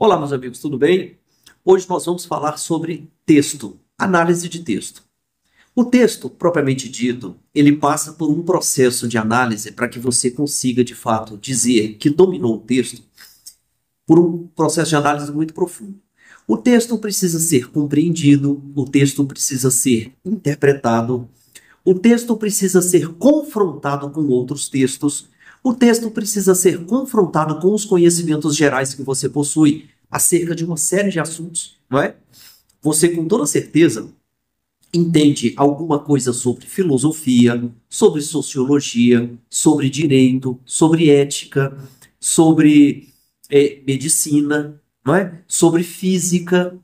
Olá, meus amigos, tudo bem? Hoje nós vamos falar sobre texto, análise de texto. O texto, propriamente dito, ele passa por um processo de análise para que você consiga, de fato, dizer que dominou o texto por um processo de análise muito profundo. O texto precisa ser compreendido, o texto precisa ser interpretado, o texto precisa ser confrontado com outros textos, o texto precisa ser confrontado com os conhecimentos gerais que você possui acerca de uma série de assuntos, não é? Você, com toda certeza, entende alguma coisa sobre filosofia, sobre sociologia, sobre direito, sobre ética, sobre medicina, não é? Sobre física.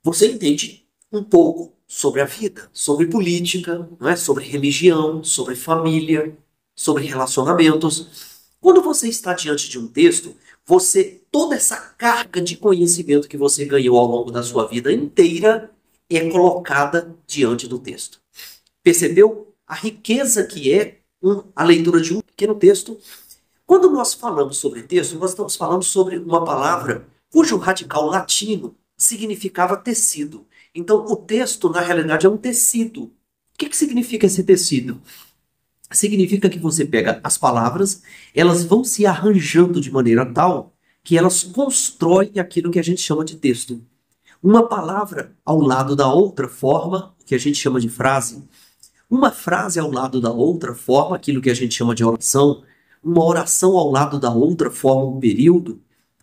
Você entende um pouco sobre a vida, sobre política, não é? Sobre religião, sobre família, sobre relacionamentos. Quando você está diante de um texto, toda essa carga de conhecimento que você ganhou ao longo da sua vida inteira é colocada diante do texto. Percebeu a riqueza que é a leitura de um pequeno texto? Quando nós falamos sobre texto, nós estamos falando sobre uma palavra cujo radical latino significava tecido. Então, o texto, na realidade, é um tecido. O que significa esse tecido? Significa que você pega as palavras, elas vão se arranjando de maneira tal que elas constroem aquilo que a gente chama de texto. Uma palavra ao lado da outra forma o que a gente chama de frase. Uma frase ao lado da outra forma aquilo que a gente chama de oração. Uma oração ao lado da outra forma um período.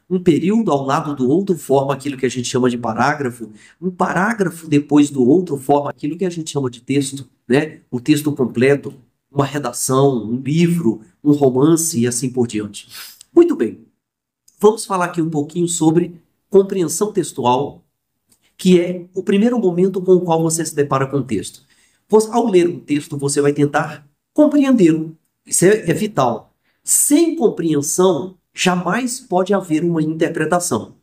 Um período ao lado do outro forma aquilo que a gente chama de parágrafo. Um parágrafo depois do outro forma aquilo que a gente chama de texto, né? O texto completo, uma redação, um livro, um romance e assim por diante. Muito bem, vamos falar aqui um pouquinho sobre compreensão textual, que é o primeiro momento com o qual você se depara com o texto. Ao ler um texto, você vai tentar compreendê-lo. Isso é vital. Sem compreensão, jamais pode haver uma interpretação.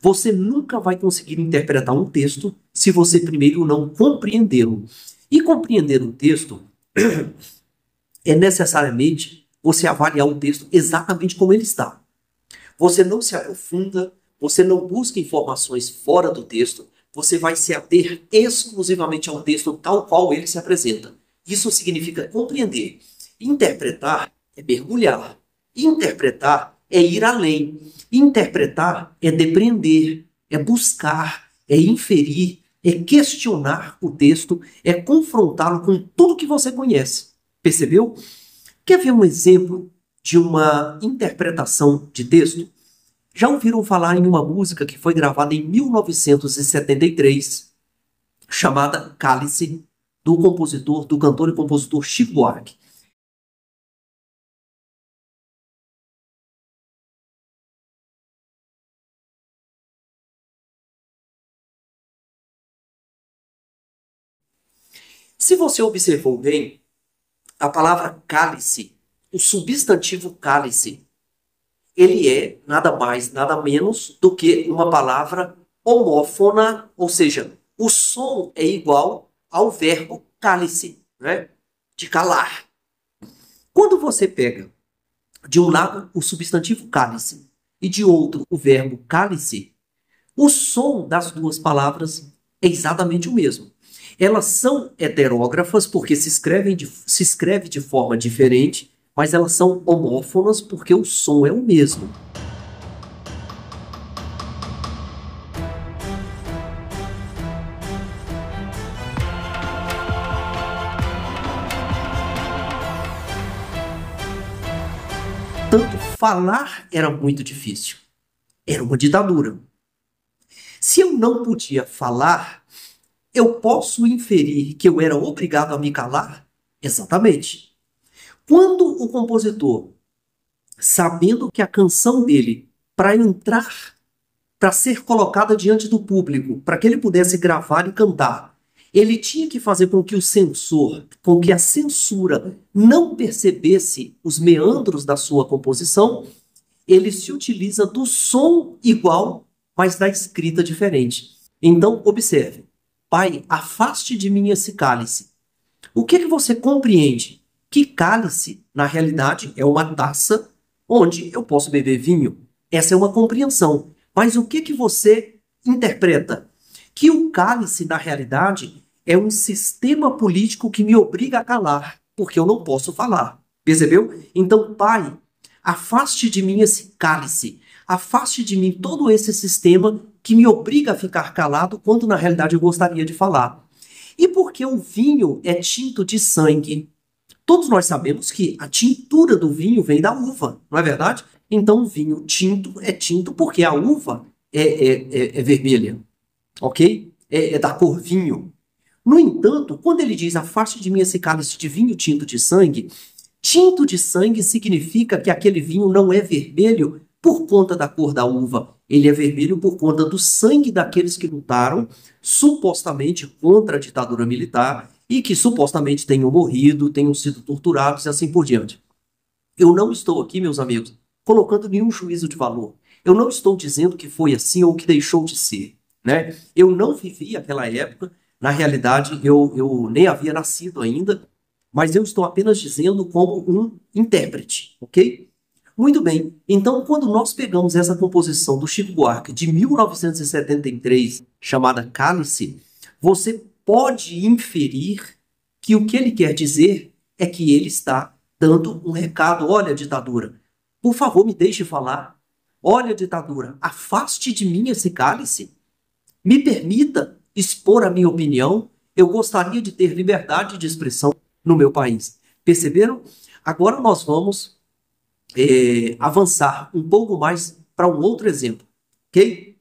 Você nunca vai conseguir interpretar um texto se você primeiro não compreendê-lo. E compreender um texto é necessariamente você avaliar o texto exatamente como ele está. Você não se aprofunda, você não busca informações fora do texto, você vai se ater exclusivamente ao texto tal qual ele se apresenta. Isso significa compreender. Interpretar é mergulhar. Interpretar é ir além. Interpretar é depreender, é buscar, é inferir, é questionar o texto, é confrontá-lo com tudo que você conhece. Percebeu? Quer ver um exemplo de uma interpretação de texto? Já ouviram falar em uma música que foi gravada em 1973, chamada Cálice, do cantor e compositor Chico Buarque. Se você observou bem, a palavra cálice, o substantivo cálice, ele é nada mais, nada menos do que uma palavra homófona, ou seja, o som é igual ao verbo cálice, né? De calar. Quando você pega de um lado o substantivo cálice e de outro o verbo cálice, o som das duas palavras é exatamente o mesmo. Elas são heterógrafas porque se escreve de forma diferente, mas elas são homófonas porque o som é o mesmo. Tanto falar era muito difícil. Era uma ditadura. Se eu não podia falar, eu posso inferir que eu era obrigado a me calar? Exatamente. Quando o compositor, sabendo que a canção dele, para entrar, para ser colocada diante do público, para que ele pudesse gravar e cantar, ele tinha que fazer com que o censor, com que a censura não percebesse os meandros da sua composição, ele se utiliza do som igual, mas da escrita diferente. Então, observe. Pai, afaste de mim esse cálice. O que você compreende? Que cálice, na realidade, é uma taça onde eu posso beber vinho. Essa é uma compreensão. Mas o que que você interpreta? Que o cálice, na realidade, é um sistema político que me obriga a calar, porque eu não posso falar. Percebeu? Então, Pai, afaste de mim esse cálice, afaste de mim todo esse sistema que me obriga a ficar calado, quando na realidade eu gostaria de falar. E porque o vinho é tinto de sangue? Todos nós sabemos que a tintura do vinho vem da uva, não é verdade? Então, o vinho tinto é tinto porque a uva é vermelha, ok? É da cor vinho. No entanto, quando ele diz afaste de mim esse cálice de vinho tinto de sangue significa que aquele vinho não é vermelho por conta da cor da uva. Ele é vermelho por conta do sangue daqueles que lutaram supostamente contra a ditadura militar e que supostamente tenham morrido, tenham sido torturados e assim por diante. Eu não estou aqui, meus amigos, colocando nenhum juízo de valor. Eu não estou dizendo que foi assim ou que deixou de ser, né? Eu não vivi aquela época. Na realidade, eu nem havia nascido ainda, mas eu estou apenas dizendo como um intérprete, ok? Muito bem. Então, quando nós pegamos essa composição do Chico Buarque de 1973, chamada Cálice, você pode inferir que o que ele quer dizer é que ele está dando um recado. Olha, ditadura, por favor, me deixe falar. Olha, ditadura, afaste de mim esse cálice. Me permita expor a minha opinião. Eu gostaria de ter liberdade de expressão no meu país. Perceberam? Agora nós vamos avançar um pouco mais para um outro exemplo, ok?